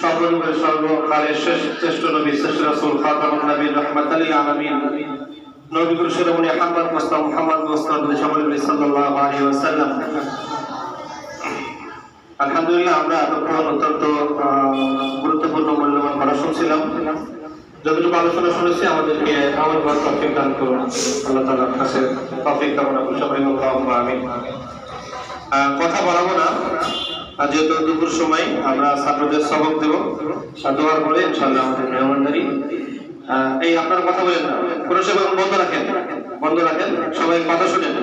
সর্বযুগের সর্বকালের শ্রেষ্ঠ নবী শ্রেষ্ঠ রাসূল খাতামুন নবী রাহমাতাল লিল আলামিন নবী শিরোমণি আহমদ মুস্তাফা মুহাম্মদ মুস্তাফা সাল্লাল্লাহু আলাইহি ওয়াসাল্লাম। আলহামদুলিল্লাহ, আমরা এতক্ষণ অত্যন্ত গুরুত্বপূর্ণ মূল্যবান কথা শুনছিলাম। যতটুকু আলোচনা শুনেছি আমাদেরকে আমল করার তৌফিক দান করুন। আল্লাহ তাআলার কাছে তৌফিক কামনা করি, সবাই আল্লাহুম্মা আমিন। কথা বাড়াবো না, যেহেতু দুপুর সময় আমরা ছাত্রদের সবক দেব, দোয়ার পরে ইনশাআল্লাহ আমাদের মেহমানদারি। এই আপনারা কথা বলেন না, কোনো সময় বন্ধ রাখেন, সবাই কথা শুনেন।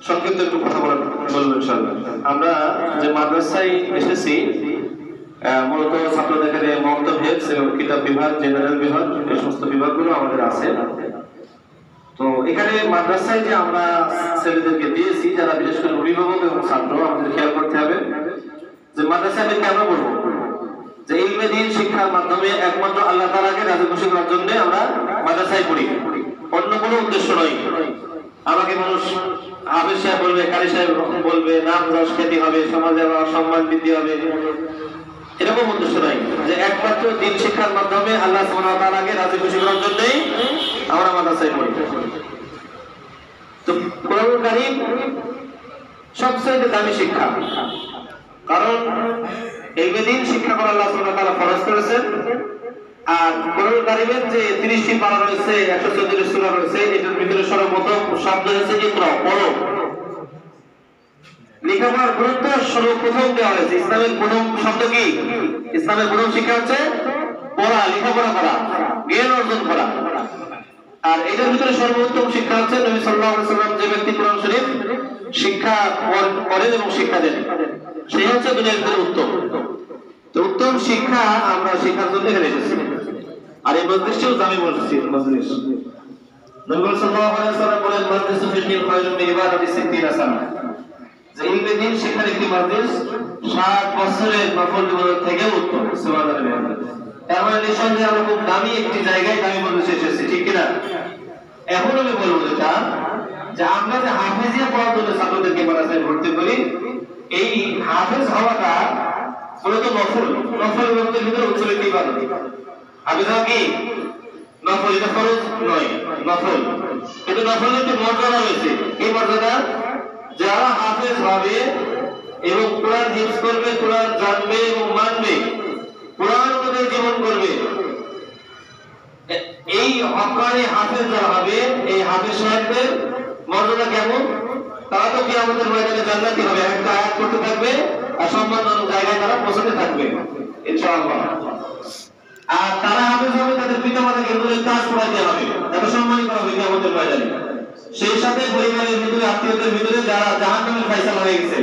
সংক্ষিপ্ত একটু কথা বলবো ইনশাআল্লাহ। আমরা যে মাদ্রাসায় এসেছি মূলত ছাত্রদের এখানে মক্তভেদ এবং কিতাব বিভাগ, জেনারেল বিভাগ, এই সমস্ত বিভাগগুলো আমাদের আছে। তো এখানে মাদ্রাসায় যে আমরা ছেলেদেরকে দিয়েছি, যারা বিশেষ করে অভিভাবক এবং ছাত্র, আমাদের খেয়াল করতে হবে যে মাদ্রাসায় আমি কেন বলবো যে ইলমে দ্বীন শিক্ষার মাধ্যমে একমাত্র আল্লাহ তাআলাকে রাজি খুশি করার জন্য আমরা মাদ্রাসায় পড়ি, অন্য কোনো উদ্দেশ্য নয়। আমাকে মানুষ হাফেজ সাহেব বলবে, কারি সাহেব বলবে, নাম যশ খ্যাতি হবে, সমাজে আমার সম্মান বৃদ্ধি হবে, এরকম উদ্দেশ্য নাই। যে একমাত্র দ্বীন শিক্ষার মাধ্যমে আল্লাহ সুবহানাহু ওয়া তাআলাকে রাজি খুশি করার জন্যই আমরা মাদ্রাসায় পড়ি। তো কোরআনুল কারীম সবচেয়ে দামি শিক্ষা, কারণ ইলমে দ্বীন শিক্ষা করা আল্লাহ সুবহানাহু ওয়া তাআলা ফরজ করেছেন। আর কোরআনুল কারীমের যে 30টি পারা রয়েছে, 114টি সূরা রয়েছে, এটার ভিতরে সর্বপ্রথম শব্দ হচ্ছে ইকরা, পড়ো। লেখাপড়ার গুরুত্ব সর্বপ্রথম দেওয়া হয়েছে। ইসলামের প্রথম শব্দ কি? ইসলামের প্রথম শিক্ষা হচ্ছে পড়া, লেখাপড়া করা, জ্ঞান অর্জন করা। আর এটার ভিতরে সর্বোত্তম শিক্ষা হচ্ছে নবী সাল্লাল্লাহু আলাইহি ওয়াসাল্লাম যে ব্যক্তি কোরআন শরীফ শিক্ষা করেন এবং শিক্ষা দেন, সেই হচ্ছে দুনিয়ার ভিতরে উত্তম। তো উত্তম শিক্ষা আমরা শেখার জন্য এখানে এসেছি। আর এই মজলিসটিও দামি মজলিস। নবী সাল্লাল্লাহু আলাইহি ওয়াসাল্লাম বলেন, মজলিসু ফিল খায়রুম মিন ইবাদাতি 60 সানা। যে ইলমে দ্বীন শিক্ষার একটি মজলিস 60 বছরের নফল ইবাদত থেকে উত্তম। সুবহানাল্লাহ। তার মানে নিঃসন্দেহে আমরা খুব দামি একটি জায়গায় দামি মজলিসে এসেছি, ঠিক কিনা? এখন আমি বলবো যেটা, যে আমরা যে হাফেজিয়া পড়ার জন্য ছাত্রদেরকে মাদ্রাসায় ভর্তি করি, এই হাফেজ হওয়াটা মূলত নফল ইবাদতের ভিতরে উচ্চ একটি ইবাদত। হাফেজ হওয়া কি নফল, এটা ফরজ নয়, নফল। কিন্তু নফলের একটি মর্যাদা রয়েছে। এই মর্যাদা, যারা হাফেজ হবে এবং কোরআন হিফজ করবে, কোরআন জানবে এবং মানবে, কোরআন অনুযায়ী জীবন করবে, এই হক্কানি হাফেজ যারা হবে, এই হাফেজ সাহেবদের মর্যাদা কেমন? তারা তো কিয়ামতের ময়দানে জান্নাতি হবে, একটা আয়াত করতে থাকবে আর সম্মানজনক জায়গায় তারা পৌঁছাতে থাকবে ইনশাআল্লাহ। আর তারা হাফেজ হবে, তাদের পিতামাতাকে বলে তাজ পড়াইতে হবে, তাকে সম্মানিত হবে কিয়ামতের ময়দানে। সেই সাথে পরিবারের ভিতরে, আত্মীয়দের ভিতরে যারা জাহান্নামের ফয়সালা হয়ে গেছে,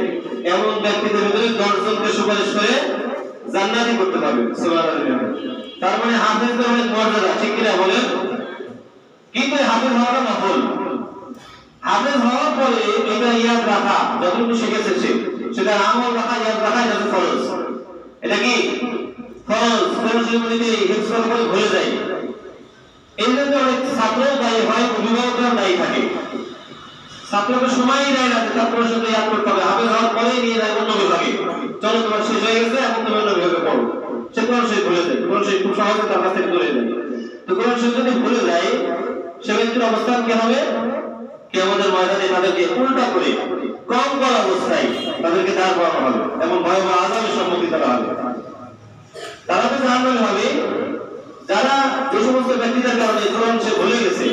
এমন ব্যক্তিদের ভিতরে 10 জনকে সুপারিশ করে জান্নাতি করতে পারবে। সুবহানাল্লাহ। তার মানে হাফেজদের অনেক মর্যাদা, ঠিক কিনা বলেন? কিন্তু হাফেজ হওয়াটা নফল। হাফেজ হওয়ার পরে এটা ইয়াদ রাখা, যতটুকু শিখেছে সেটা আমল রাখা, ইয়াদ রাখা, এটা ফরজ। এটা কি ফরজ? কোরআন শরীফে হিফজ করার পরে ভুলে যায়। এই জন্য অনেক ছাত্র দায়ী হয়, অভিভাবকরা দায়ী থাকে। ছাত্রকে সময়ই দেয় না যে তার কোরআন শরীফ ইয়াদ করতে হবে। হাফেজ হওয়ার পরে নিয়ে যায় অন্য বিভাগে, চলো তোমার শেষ হয়ে গেছে, এখন তুমি অন্য বিভাগে পড়ো। সে কোরআন শরীফ ভুলে যায়, কোরআন শরীফ খুব সহজে তার কাছ থেকে চলে যায়। তো কোরআন শরীফ যদি ভুলে যায়, সে ব্যক্তির অবস্থান কি হবে? কিয়ামতের ময়দানে তাদেরকে উল্টা করে কম করা অবস্থায় তাদেরকে দাঁড় করানো হবে এবং ভয়াবহ আযাবের সম্মুখীন করা হবে। তারা তো জাহান্নামে হবে, যারা যে সমস্ত ব্যক্তিদের কারণে কোরআন সে ভুলে গেছে,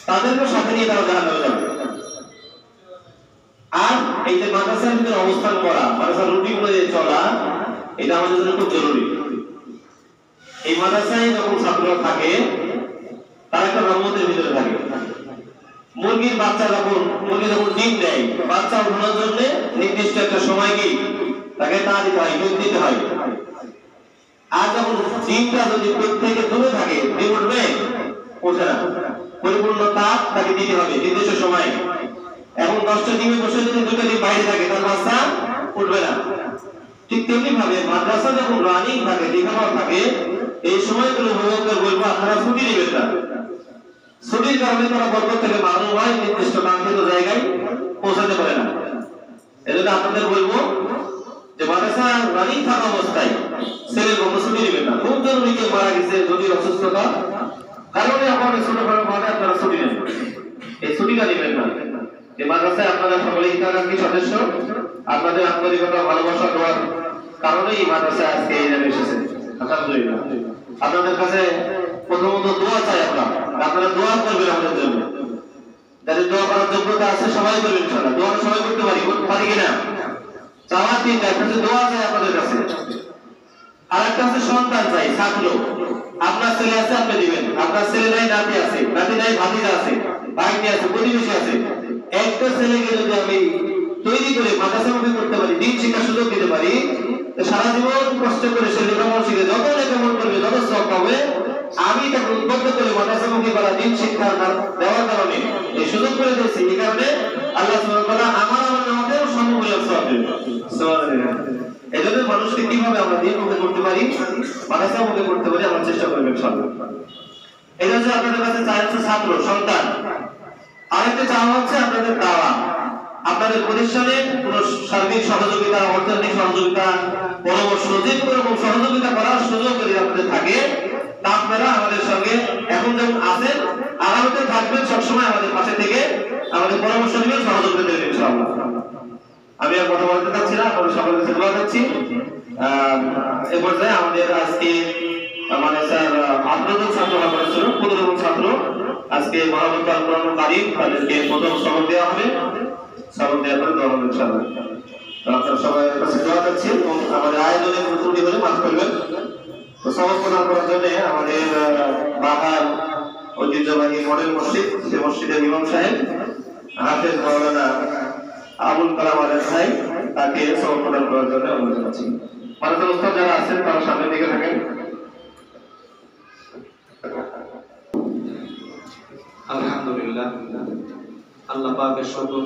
তাদেরকে সাথে নিয়ে তারা জাহান্নামে যাবে। আর এই যে মাদ্রাসার ভিতরে অবস্থান করা, মাদ্রাসার রুটিন অনুযায়ী চলা, এটা আমাদের জন্য খুব জরুরি। এই মাদ্রাসায় যখন ছাত্ররা থাকে, তারা একটা রহমতের ভিতরে থাকে। মুরগির বাচ্চা মুরগি যখন ডিম দেয়, বাচ্চা ওঠানোর জন্য নির্দিষ্ট একটা সময় কি তাকে তা দিতে হয়, দুধ দিতে হয়। আর যখন ডিমটা যদি পেট থেকে দূরে থাকে, ডিম উঠবে? ওঠে না। পরিপূর্ণ তাপ তাকে দিতে হবে নির্দিষ্ট সময়। এখন 10টা ডিমে বসে যদি 2টা ডিম বাইরে থাকে, তার বাচ্চা উঠবে না। ঠিক তেমনি ভাবে মাদ্রাসা যখন রানিং থাকে, লেখাপড়া থাকে, এই সময়গুলো অভিভাবকদের বলবো আপনারা ছুটি নেবেন না। ছুটির কারণে তারা বরকত থেকে মাহরুম হয়, নির্দিষ্ট কাঙ্ক্ষিত জায়গায় পৌঁছাতে পারে না। এজন্য আপনাদের বলবো যে মাদ্রাসা রানিং থাকা অবস্থায় ছেলে বন্ধ ছুটি নেবেন না। খুব জরুরি কেউ মারা গেছে, যদি অসুস্থতা কারণে আপনার ছোটখাটো ভাবে আপনারা ছুটি নেন, এই ছুটিটা নেবেন না। এই মাদ্রাসায় আপনারা সকলে হিতাকাঙ্ক্ষী সদস্য, আপনাদের আন্তরিকতা ভালোবাসা দেওয়ার কারণে এই মাদ্রাসায় আজকে এই জায়গায় এসেছে। আলহামদুলিল্লাহ। আপনাদের কাছে প্রথমত দোয়া চাই, আপনারা দোয়া করবেন আমাদের জন্য। যাদের দোয়া করার যোগ্যতা আছে সবাই করবেন ইনশাআল্লাহ। দোয়া সবাই করতে পারি কিনা? চাওয়া তিনটা, একটা হচ্ছে দোয়া চাই আপনাদের কাছে, আর একটা হচ্ছে সন্তান চাই, ছাত্র। আপনার ছেলে আছে আপনি দিবেন, আপনার ছেলে নাই নাতি আছে, নাতি নাই ভাতিজা আছে, ভাগ্নি আছে, প্রতিবেশী আছে। একটা ছেলেকে যদি আমি তৈরি করে মাদ্রাসামুখী করতে পারি, দিন শিক্ষার সুযোগ দিতে পারি, সারা জীবন কষ্ট করে সে লেখাপড়া শিখে যত লেখাপড়া করবে, যত সব পাবে, আমি তাকে উদ্বুদ্ধ করে মাদ্রাসামুখী করা, দিন শিক্ষা দেওয়ার কারণে এই সুযোগ করে দিয়েছি। এই কারণে আল্লাহ সুবহানাহু ওয়া তাআলা আমার নামাতেও সমমূল্য সওয়াব দেবেন। সুবহানাল্লাহ। এজন্য মানুষকে কিভাবে আমরা দিনমুখী করতে পারি, মাদ্রাসামুখী করতে পারি, আমরা চেষ্টা করব ইনশাআল্লাহ। এটা হচ্ছে আপনাদের কাছে চাই হচ্ছে ছাত্র সন্তান। আরেকটা চাওয়া হচ্ছে আপনাদের দাওয়া। আপনাদের প্রতিষ্ঠানে কোন সার্বিক সহযোগিতা, অর্থনৈতিক সহযোগিতা, পরামর্শ, যে কোনো রকম সহযোগিতা করার সুযোগ যদি আপনাদের থাকে, তা আপনারা আমাদের সঙ্গে এখন যেমন আছেন, আগামীতে থাকবেন, সবসময় আমাদের পাশে থেকে আমাদের পরামর্শ নেবেন, সহযোগিতা দেবেন ইনশাআল্লাহ। আমি আর কথা বলতে চাচ্ছি না, আপনাদের সকলের কাছে দোয়া চাচ্ছি। এ পর্যায়ে আমাদের আজকে মাদ্রাসার 18 জন ছাত্র আমরা ছিল, 15 জন ছাত্র আজকে মহাবত আল কোরআন কারীম, তাদেরকে প্রথম সবক দেওয়া হবে। সবক দেওয়ার পরে দোয়া হবে ইনশাআল্লাহ। আপনারা সবাই কাছে দোয়া চাচ্ছি এবং আমাদের আয়োজনে কোনো ত্রুটি হলে মাফ করবেন। তো সবক প্রদান করার জন্য আমাদের বাহার ঐতিহ্যবাহী মডেল মসজিদ, সে মসজিদের ইমাম সাহেব হাফেজ মাওলানা আবুল কালাম আজাদ ভাই, তাকে সবক প্রদান করার জন্য অনুরোধ জানাচ্ছি। মাদ্রাসার উস্তাদ যারা আছেন তারা সামনের দিকে থাকেন। আলহামদুলিল্লাহ, আল্লাহ পাকের শুকর।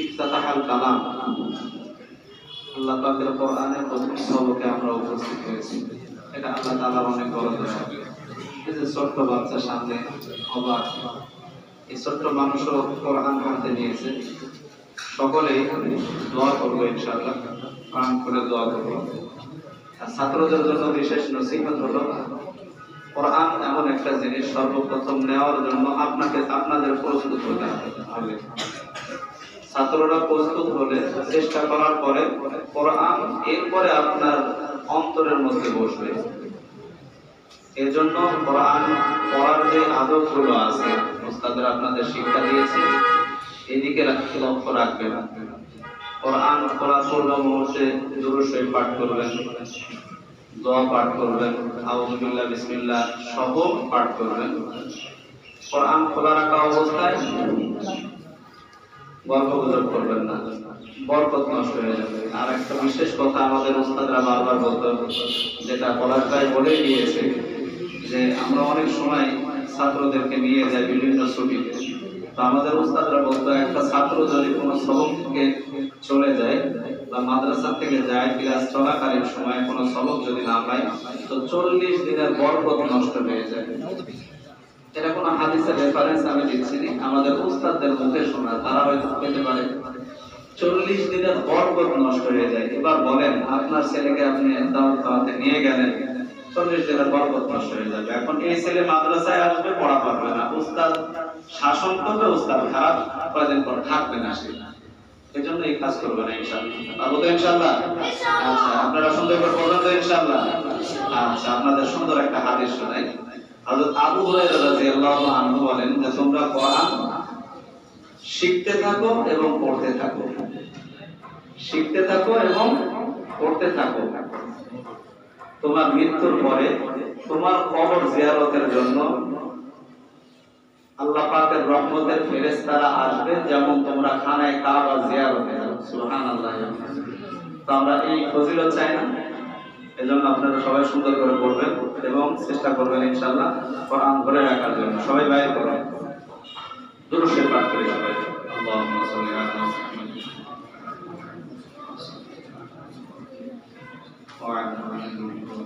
ইফতাতাহাল কালাম, আল্লাহ পাকের কোরআনের প্রথম সবকে আমরা উপস্থিত হয়েছি। এটা আল্লাহ তাআলার অনেক বড় দয়া। এই যে ছোট্ট বাচ্চা সামনে অবাক, এই ছোট্ট মানুষও কোরআন পড়তে নিয়েছে। সকলেই দোয়া করবো ইনশাআল্লাহ, কোরআন করে দোয়া করবো। আর ছাত্রদের জন্য বিশেষ নসিহত হলো, কোরআন এমন একটা জিনিস, সর্বপ্রথম নেওয়ার জন্য আপনাদের প্রস্তুত হতে হবে। ছাত্ররা প্রস্তুত হলে, চেষ্টা করার পরে কোরআন এরপরে আপনার অন্তরের মধ্যে বসবে। এজন্য কোরআন পড়ার যে আদবগুলো আছে, ওস্তাদরা আপনাদের শিক্ষা দিয়েছে, এদিকে লক্ষ্য রাখবেন। কোরআন পড়ার পূর্ব মুহূর্তে দুরূদ শরীফ পাঠ করবেন, দোয়া পাঠ করবেন, আউযু বিল্লাহ বিসমিল্লাহ সহ পাঠ করবেন। কোরআন খোলা রাখা অবস্থায় গল্পগুজব করবেন না, বরকত নষ্ট হয়ে যাবে। আর একটা বিশেষ কথা আমাদের উস্তাদরা বারবার বলতো, যেটা পড়াশোনায় বলে দিয়েছে, যে আমরা অনেক সময় ছাত্রদেরকে নিয়ে যাই বিভিন্ন ছুটিতে। তো আমাদের উস্তাদরা বলতো, একটা ছাত্র যদি কোনো সবক থেকে চলে যায় বা মাদ্রাসা থেকে যায়, ক্লাস চলাকালীন সময় কোনো সবক যদি না পায়, তো 40 দিনের বরকত নষ্ট হয়ে যায়। এটা কোনো হাদিসের রেফারেন্স আমি দিচ্ছি না, আমাদের উস্তাদদের মুখে শোনা, তারা হয়তো পেতে পারে। 40 দিনের বরকত নষ্ট হয়ে যায়। এবার বলেন, আপনার ছেলেকে আপনি দাওয়াত খাওয়াতে নিয়ে গেলেন, 40 দিনের বরকত নষ্ট হয়ে যাবে। এখন এই ছেলে মাদ্রাসায় আসবে, পড়া পারবে না, উস্তাদ শাসন করবে, উস্তাদ খারাপ কয়েকদিন পর থাকবে না সে। এই জন্য এই কাজ করবে না ইনশাআল্লাহ। পারবো তো ইনশাআল্লাহ? আচ্ছা, আপনারা সুন্দর করে পড়বেন তো ইনশাআল্লাহ? আচ্ছা, আপনাদের সুন্দর একটা হাদিস শোনাই। হযরত আবু হুরায়রা রাদিয়াল্লাহু আনহু বলেন যে, তোমরা কোরআন শিখতে থাকো এবং পড়তে থাকো, শিখতে থাকো এবং পড়তে থাকো। তোমার মৃত্যুর পরে তোমার কবর জিয়ারতের জন্য আল্লাহ পাকের রহমতের ফেরেশতারা আসবে, যেমন তোমরা খানায়ে কাবা জিয়ারতে যাও। সুবহানাল্লাহ। তো আমরা এই ফজিলত চাই না, এজন্য আপনারা সবাই সুন্দর করে পড়বেন এবং চেষ্টা করবেন ইনশাআল্লাহ কোরআন ধরে রাখার জন্য। সবাই বাইরে করুন, দুরূদ শরীফ পাঠ করে সবাই। আল্লাহুম্মা সাল্লি আলা মুহাম্মাদ ওয়া আলা আলি মুহাম্মাদ।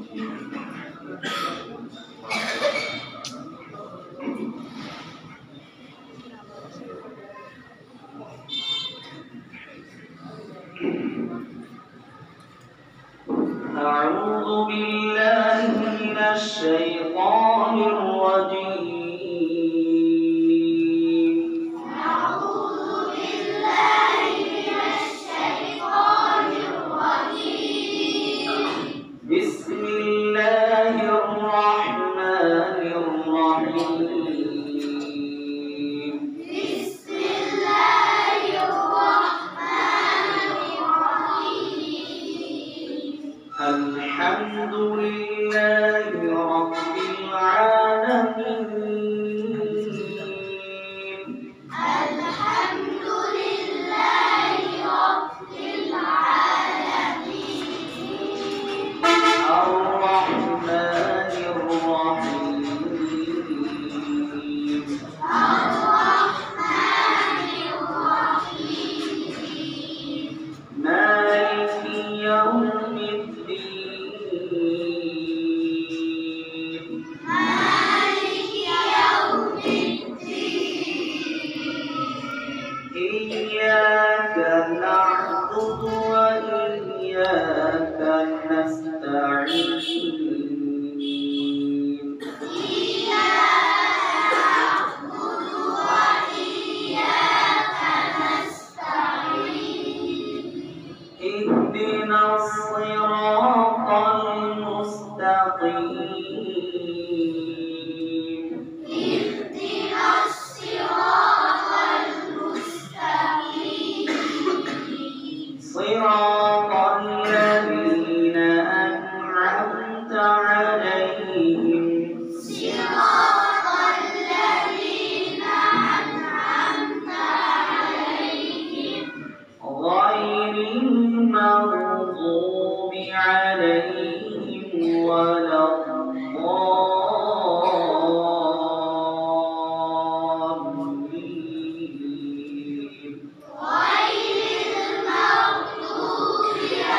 الشيطان الرجيم. بسم الله الرحمن الرحيم. بسم الله الرحمن الرحيم. الحمد لله رب العالمين. الحمد لله رب العالمين. الرحمن الرحيم. الرحمن الرحيم. مالك يوم الدين. مالك يوم الدين. إياك نعبد وإياك نستعين. إياك نعبد وإياك نستعين. اهدنا الصراط المستقيم. اهدنا الصراط المستقيم. صراط الذين أنعمت عليهم صراط الذين أنعمت عليهم غير المغضوب عليهم ولا الضالين. غير المغضوب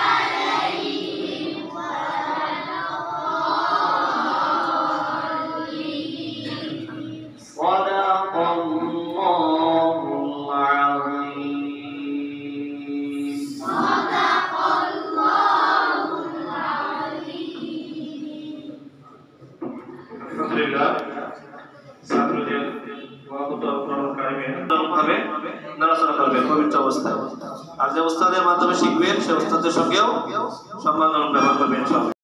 عليهم ولا الضالين. صدق الله العظيم. صدق الله العظيم. আলহামদুলিল্লাহ ছাত্রদের ভাবে নাড়াচাড়া করবেন পবিত্র অবস্থায়, আর যে ওস্তাদের মাধ্যমে শিখবেন সে ওস্তাদের সঙ্গেও সম্মানজনক ব্যবহার করবেন ইনশাআল্লাহ।